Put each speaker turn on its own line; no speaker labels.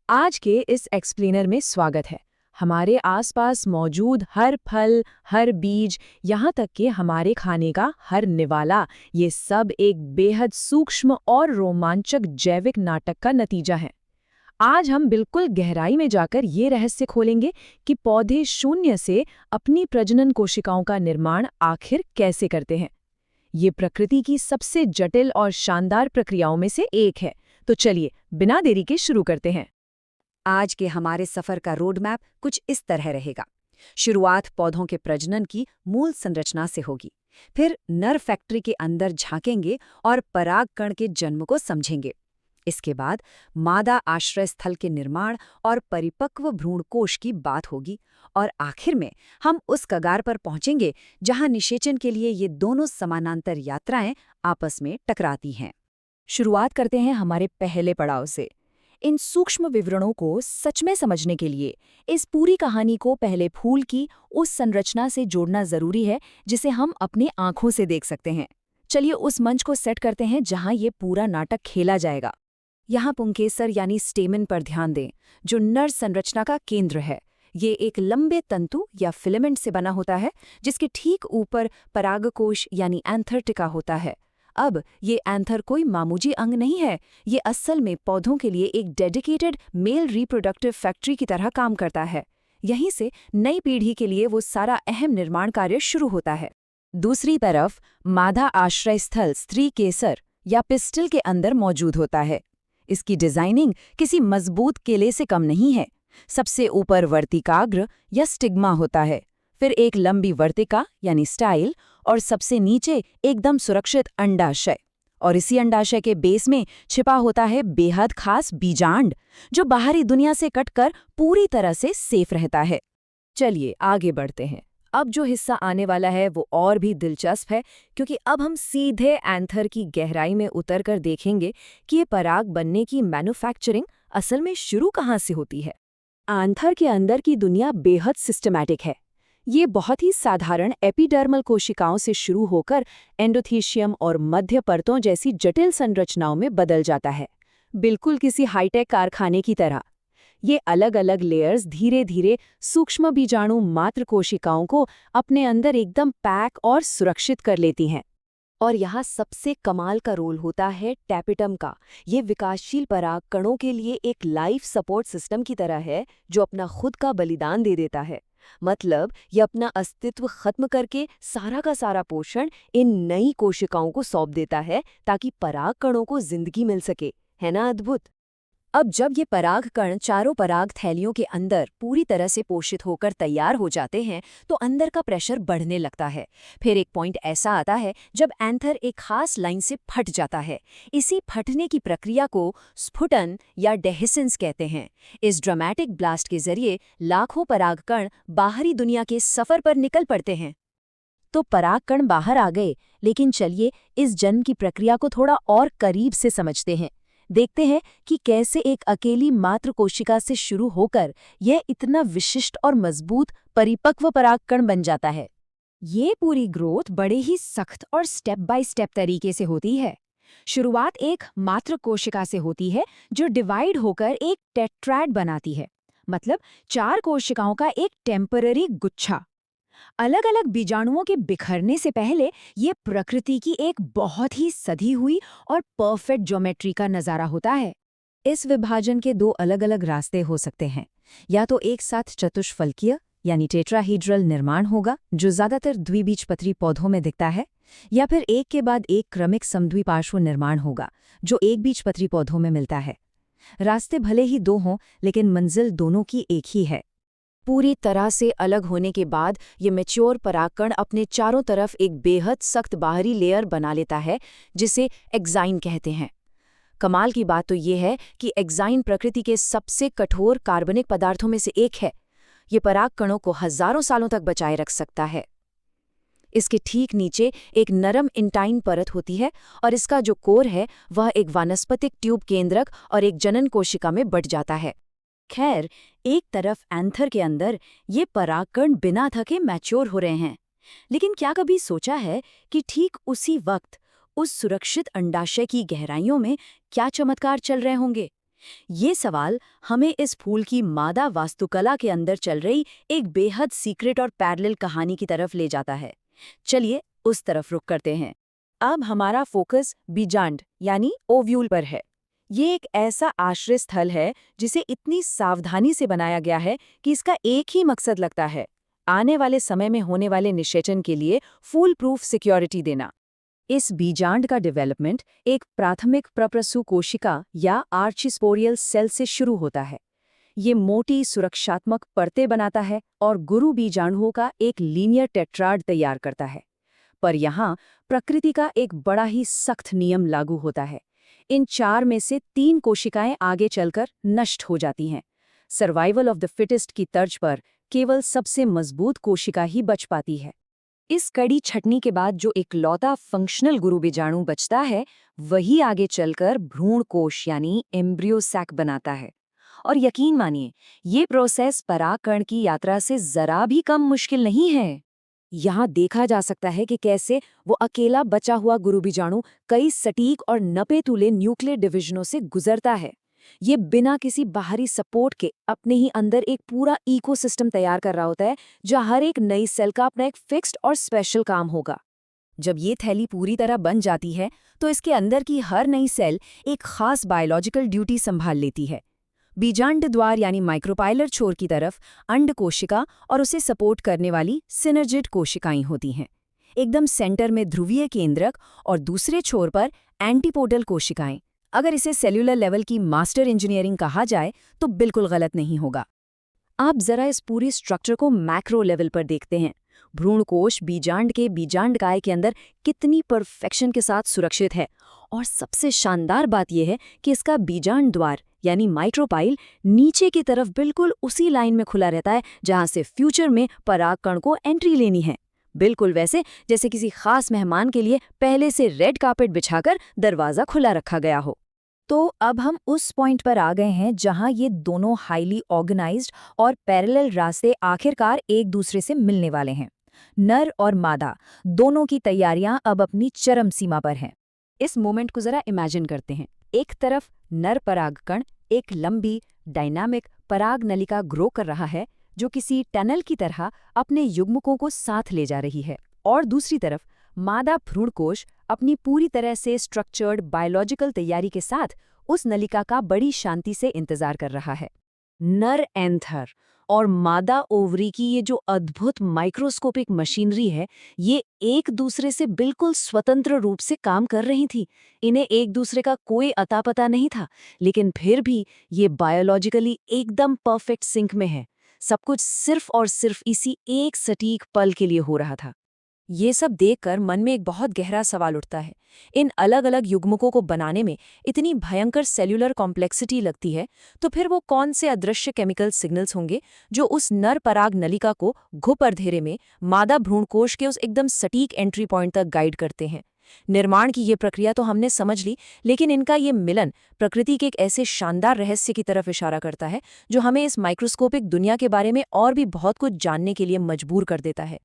आज के इस एक्सप्लेनर में स्वागत है। हमारे आसपास मौजूद हर फल, हर बीज, यहाँ तक कि हमारे खाने का हर निवाला, ये सब एक बेहद सूक्ष्म और रोमांचक जैविक नाटक का नतीजा है। आज हम बिल्कुल गहराई में जाकर ये रहस्य खोलेंगे कि पौधे शून्य से अपनी प्रजनन कोशिकाओं का निर्माण आखिर कैसे करते हैं। ये प्रकृति की सबसे जटिल और शानदार प्रक्रियाओं में से एक है। तो चलिए, बिना देरी के शुरू करते हैं।
आज के हमारे सफर का रोड मैप कुछ इस तरह रहेगा। शुरुआत पौधों के प्रजनन की मूल संरचना से होगी। फिर नर फैक्ट्री के अंदर झांकेंगे और परागकण के जन्म को समझेंगे। इसके बाद मादा आश्रय स्थल के निर्माण और परिपक्व भ्रूणकोश की बात होगी। और आखिर में हम उस कगार पर पहुंचेंगे जहां निषेचन के लिए ये दोनों समानांतर यात्राएं आपस में टकराती हैं।
शुरुआत करते हैं हमारे पहले पड़ाव से। इन सूक्ष्म विवरणों को सच में समझने के लिए इस पूरी कहानी को पहले फूल की उस संरचना से जोड़ना जरूरी है जिसे हम अपनी आंखों से देख सकते हैं। चलिए उस मंच को सेट करते हैं जहां ये पूरा नाटक खेला जाएगा। यहाँ पुंकेसर यानी स्टेमन पर ध्यान दें, जो नर संरचना का केंद्र है। ये एक लंबे तंतु या फिलामेंट से बना होता है जिसके ठीक ऊपर परागकोश यानी एंथर टिका होता है। अब ये एंथर कोई मामूली अंग नहीं है, ये असल में पौधों के लिए एक डेडिकेटेड मेल रिप्रोडक्टिव फैक्ट्री की तरह काम करता है। यहीं से नई पीढ़ी के लिए वो सारा अहम निर्माण कार्य शुरू होता है। दूसरी तरफ मादा आश्रय स्थल स्त्री केसर या पिस्टल के अंदर मौजूद होता है। इसकी डिजाइनिंग किसी मजबूत केले से कम नहीं है। सबसे ऊपर वर्तिकाग्र या स्टिग्मा होता है, फिर एक लंबी वर्तिका यानी स्टाइल, और सबसे नीचे एकदम सुरक्षित अंडाशय। और इसी अंडाशय के बेस में छिपा होता है बेहद खास बीजांड, जो बाहरी दुनिया से कटकर पूरी तरह से सेफ रहता है। चलिए आगे बढ़ते हैं। अब जो हिस्सा आने वाला है वो और भी दिलचस्प है, क्योंकि अब हम सीधे एंथर की गहराई में उतरकर देखेंगे कि ये पराग बनने की मैन्युफैक्चरिंग असल में शुरू कहाँ से होती है। एंथर के अंदर की दुनिया बेहद सिस्टमैटिक है। ये बहुत ही साधारण एपिडर्मल कोशिकाओं से शुरू होकर एंडोथीशियम और मध्य परतों जैसी जटिल संरचनाओं में बदल जाता है, बिल्कुल किसी हाईटेक कारखाने की तरह। ये अलग अलग लेयर्स धीरे धीरे सूक्ष्म बीजाणु मात्र कोशिकाओं को अपने अंदर एकदम पैक और सुरक्षित कर लेती हैं। और यहाँ सबसे कमाल का रोल होता है टैपिटम का। ये विकासशील पराग कणों के लिए एक लाइफ सपोर्ट सिस्टम की तरह है, जो अपना खुद का बलिदान दे देता है। मतलब ये अपना अस्तित्व खत्म करके सारा का सारा पोषण इन नई कोशिकाओं को सौंप देता है ताकि पराग कणों को जिंदगी मिल सके। है ना अद्भुत। अब जब ये पराग कण चारों पराग थैलियों के अंदर पूरी तरह से पोषित होकर तैयार हो जाते हैं तो अंदर का प्रेशर बढ़ने लगता है। फिर एक पॉइंट ऐसा आता है जब एंथर एक खास लाइन से फट जाता है। इसी फटने की प्रक्रिया को स्फुटन या डेहिसेंस कहते हैं। इस ड्रामेटिक ब्लास्ट के जरिए लाखों पराग कण बाहरी दुनिया के सफर पर निकल पड़ते हैं। तो पराग कण बाहर आ गए, लेकिन चलिए इस जन्म की प्रक्रिया को थोड़ा और करीब से समझते हैं। देखते हैं कि कैसे एक अकेली मात्र कोशिका से शुरू होकर यह इतना विशिष्ट और मजबूत परिपक्व परागकण बन जाता है। ये पूरी ग्रोथ बड़े ही सख्त और स्टेप बाय स्टेप तरीके से होती है। शुरुआत एक मात्र कोशिका से होती है जो डिवाइड होकर एक टेट्राड बनाती है, मतलब 4 कोशिकाओं का एक टेम्पररी गुच्छा। अलग अलग बीजाणुओं के बिखरने से पहले ये प्रकृति की एक बहुत ही सधी हुई और परफेक्ट ज्योमेट्री का नज़ारा होता है। इस विभाजन के 2 अलग अलग रास्ते हो सकते हैं। या तो एक साथ चतुष्फलकीय यानी टेट्राहीड्रल निर्माण होगा, जो ज़्यादातर द्विबीजपत्री पौधों में दिखता है, या फिर एक के बाद एक क्रमिक समद्विपार्श्व निर्माण होगा, जो एक बीजपत्री पौधों में मिलता है। रास्ते भले ही 2 हों, लेकिन मंजिल दोनों की एक ही है। पूरी तरह से अलग होने के बाद ये मैच्योर परागकण अपने चारों तरफ एक बेहद सख्त बाहरी लेयर बना लेता है, जिसे एक्साइन कहते हैं। कमाल की बात तो ये है कि एक्साइन प्रकृति के सबसे कठोर कार्बनिक पदार्थों में से एक है। ये परागकणों को हजारों सालों तक बचाए रख सकता है। इसके ठीक नीचे एक नरम इंटाइन परत होती है, और इसका जो कोर है वह एक वानस्पतिक ट्यूब केंद्रक और एक जनन कोशिका में बट जाता है। खैर, एक तरफ एंथर के अंदर ये परागकण बिना थके मैच्योर हो रहे हैं, लेकिन क्या कभी सोचा है कि ठीक उसी वक्त उस सुरक्षित अंडाशय की गहराइयों में क्या चमत्कार चल रहे होंगे? ये सवाल हमें इस फूल की मादा वास्तुकला के अंदर चल रही एक बेहद सीक्रेट और पैरेलल कहानी की तरफ ले जाता है। चलिए उस तरफ रुख करते हैं। अब हमारा फोकस बीजांड यानी ओव्यूल पर है। ये एक ऐसा आश्रय स्थल है जिसे इतनी सावधानी से बनाया गया है कि इसका एक ही मकसद लगता है, आने वाले समय में होने वाले निषेचन के लिए फूल प्रूफ सिक्योरिटी देना।
इस बीजांड का डेवलपमेंट एक प्राथमिक प्रप्रसू कोशिका या आर्चिस्पोरियल सेल से शुरू होता है। ये मोटी सुरक्षात्मक परतें बनाता है और गुरु बीजाणुओं का एक लीनियर टेट्राड तैयार करता है। पर यहाँ प्रकृति का एक बड़ा ही सख्त नियम लागू होता है। इन 4 में से 3 कोशिकाएं आगे चलकर नष्ट हो जाती हैं। सर्वाइवल ऑफ द फिटेस्ट की तर्ज पर केवल सबसे मजबूत कोशिका ही बच पाती है।
इस कड़ी छटनी के बाद जो इकलौता फंक्शनल गुरु बीजाणु बचता है, वही आगे चलकर भ्रूण कोश यानी एम्ब्रियो सैक बनाता है। और यकीन मानिए, ये प्रोसेस परागकण की यात्रा से जरा भी कम मुश्किल नहीं है। यहाँ देखा जा सकता है कि कैसे वो अकेला बचा हुआ गुरु बीजाणु कई सटीक और नपे-तुले न्यूक्लियर डिवीजनों से गुजरता है। ये बिना किसी बाहरी सपोर्ट के अपने ही अंदर एक पूरा इकोसिस्टम तैयार कर रहा होता है, जहाँ हर एक नई सेल का अपना एक फिक्स्ड और स्पेशल काम होगा। जब ये थैली पूरी तरह बन जाती है, तो इसके अंदर की हर नई सेल एक खास बायोलॉजिकल ड्यूटी संभाल लेती है। बीजांड द्वार यानी माइक्रोपाइलर छोर की तरफ अंड कोशिका और उसे सपोर्ट करने वाली सिनर्जिड कोशिकाएं होती हैं। एकदम सेंटर में ध्रुवीय केंद्रक और दूसरे छोर पर एंटीपोडल कोशिकाएं। अगर इसे सेल्यूलर लेवल की मास्टर इंजीनियरिंग कहा जाए तो बिल्कुल गलत नहीं होगा। आप जरा इस पूरी स्ट्रक्चर को मैक्रो लेवल पर देखते हैं। भ्रूणकोश बीजांड के बीजांडकाय के अंदर कितनी परफेक्शन के साथ सुरक्षित है। और सबसे शानदार बात यह है कि इसका बीजांड द्वार यानी माइक्रोपाइल नीचे की तरफ बिल्कुल उसी लाइन में खुला रहता है जहां से फ्यूचर में परागकण को एंट्री लेनी है। बिल्कुल वैसे जैसे किसी खास मेहमान के लिए पहले से रेड कार्पेट बिछाकर दरवाजा खुला रखा गया हो।
तो अब हम उस पॉइंट पर आ गए हैं जहां ये दोनों हाईली ऑर्गेनाइज्ड और पैरेलल रास्ते आखिरकार एक दूसरे से मिलने वाले हैं। नर और मादा दोनों की तैयारियां अब अपनी चरम सीमा पर हैं।
इस मोमेंट को जरा इमेजिन करते हैं। एक तरफ नर परागकण एक लंबी डायनामिक पराग नलिका ग्रो कर रहा है जो किसी टनल की तरह अपने युग्मकों को साथ ले जा रही है, और दूसरी तरफ मादा भ्रूणकोश अपनी पूरी तरह से स्ट्रक्चर्ड बायोलॉजिकल तैयारी के साथ उस नलिका का बड़ी शांति से इंतजार कर रहा है।
नर एंथर और मादा ओवरी की ये जो अद्भुत माइक्रोस्कोपिक मशीनरी है, ये एक दूसरे से बिल्कुल स्वतंत्र रूप से काम कर रही थी। इन्हें एक दूसरे का कोई अता पता नहीं था, लेकिन फिर भी ये बायोलॉजिकली एकदम परफेक्ट सिंक में है। सब कुछ सिर्फ और सिर्फ इसी एक सटीक पल के लिए हो रहा था।
ये सब देखकर मन में एक बहुत गहरा सवाल उठता है। इन अलग अलग युग्मकों को बनाने में इतनी भयंकर सेल्यूलर कॉम्प्लेक्सिटी लगती है, तो फिर वो कौन से अदृश्य केमिकल सिग्नल्स होंगे जो उस नर पराग नलिका को घुप अंधेरे में मादा भ्रूणकोश के उस एकदम सटीक एंट्री पॉइंट तक गाइड करते हैं। निर्माण की ये प्रक्रिया तो हमने समझ ली, लेकिन इनका ये मिलन प्रकृति के एक ऐसे शानदार रहस्य की तरफ इशारा करता है जो हमें इस माइक्रोस्कोपिक दुनिया के बारे में और भी बहुत कुछ जानने के लिए मजबूर कर देता है।